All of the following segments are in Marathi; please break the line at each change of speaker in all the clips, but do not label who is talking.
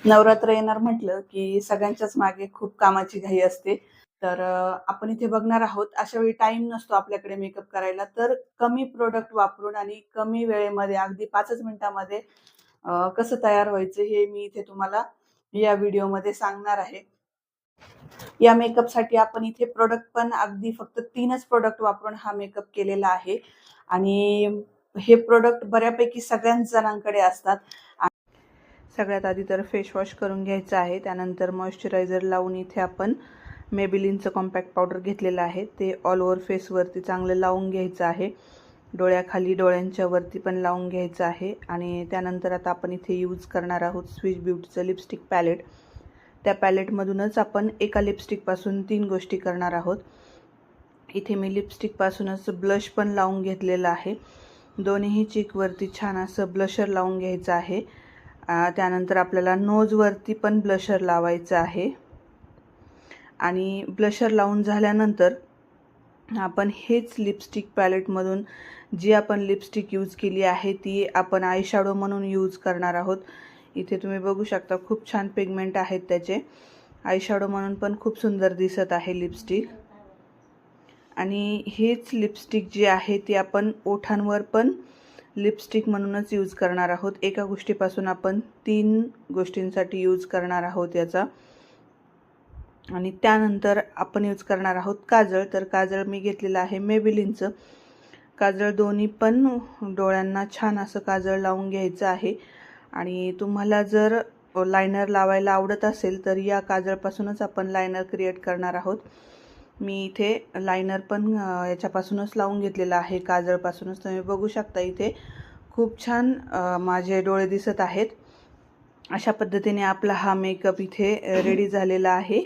नवरात्र येणार म्हटलं की सगळ्यांच्याच मागे खूप कामाची घाई असते. तर आपण इथे बघणार आहोत, अशा वेळी टाइम नसतो आपल्याकडे मेकअप करायला, तर कमी प्रोडक्ट वापरून आणि कमी वेळेमध्ये अगदी 5च मिनिटामध्ये कसं तयार व्हायचं हे मी इथे तुम्हाला या व्हिडिओमध्ये सांगणार आहे. या मेकअपसाठी आपण इथे प्रोडक्ट पण अगदी फक्त 3च प्रोडक्ट वापरून हा मेकअप केलेला आहे आणि हे प्रोडक्ट बऱ्यापैकी सगळ्याच जणांकडे असतात. सगळ्यात आधी तर फेस वॉश करून घ्यायचं आहे. त्यानंतर मॉइश्चरायझर लावून इथे आपण मेबेलिनचं कॉम्पॅक्ट पावडर घेतलेलं आहे, ते ऑल ओव्हर फेसवरती चांगलं लावून घ्यायचं आहे. डोळ्याखाली, डोळ्यांच्या वरती पण लावून घ्यायचं आहे. आणि त्यानंतर आता आपण इथे यूज करणार आहोत स्विस ब्युटीचं लिपस्टिक पॅलेट. त्या पॅलेटमधूनच आपण एका लिपस्टिकपासून 3 गोष्टी करणार आहोत. इथे मी लिपस्टिकपासूनच ब्लश पण लावून घेतलेलं आहे. दोन्ही चीकवरती छान असं ब्लशर लावून घ्यायचं आहे. त्यानंतर आपल्याला नोजवरती पण ब्लशर लावायचं आहे. आणि ब्लशर लावून झाल्यानंतर आपण हेच लिपस्टिक पॅलेटमधून जी आपण लिपस्टिक यूज केली आहे ती आपण आय शॅडो म्हणून यूज करणार आहोत. इथे तुम्ही बघू शकता खूप छान पिगमेंट आहेत त्याचे. आय शॅडो म्हणून पण खूप सुंदर दिसत आहे लिपस्टिक. आणि हेच लिपस्टिक जी आहे ती आपण ओठांवर पण लिपस्टिक म्हणूनच यूज करणार आहोत. एका गोष्टीपासून आपण 3 गोष्टींसाठी यूज करणार आहोत याचा. आणि त्यानंतर आपण यूज करणार आहोत काजळ. तर काजळ मी घेतलेलं आहे मेबेलिनचं काजळ. दोन्ही पण डोळ्यांना छान असं काजळ लावून घ्यायचं आहे. आणि तुम्हाला जर लायनर लावायला आवडत असेल तर या काजळपासूनच आपण लायनर क्रिएट करणार आहोत. मी इथे लायनर पण याच्यापासूनच लावून घेतलेलं आहे, काजळपासूनच. तुम्ही बघू शकता इथे खूप छान माझे डोळे दिसत आहेत. अशा पद्धतीने आपला हा मेकअप इथे रेडी झालेला आहे.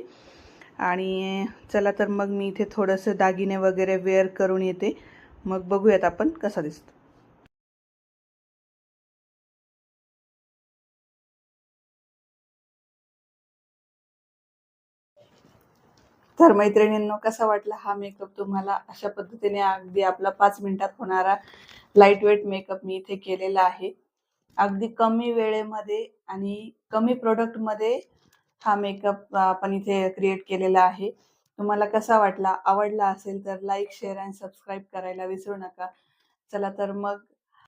आणि चला तर मग मी इथे थोडंसं दागिने वगैरे वेअर करून येते, मग बघूयात आपण कसा दिसतो. तर मैत्रिणींनो, कसा वाटला हा मेकअप तुम्हाला? अशा पद्धतीने अगदी आपला 5 मिनिटात होणारा लाईट वेट मेकअप मी इथे केलेला आहे. अगदी कमी वेळेमध्ये आणि कमी प्रोडक्टमध्ये हा मेकअप आपण इथे क्रिएट केलेला आहे. तुम्हाला कसा वाटला? आवडला असेल तर लाईक, शेअर आणि सबस्क्राईब करायला विसरू नका. चला तर मग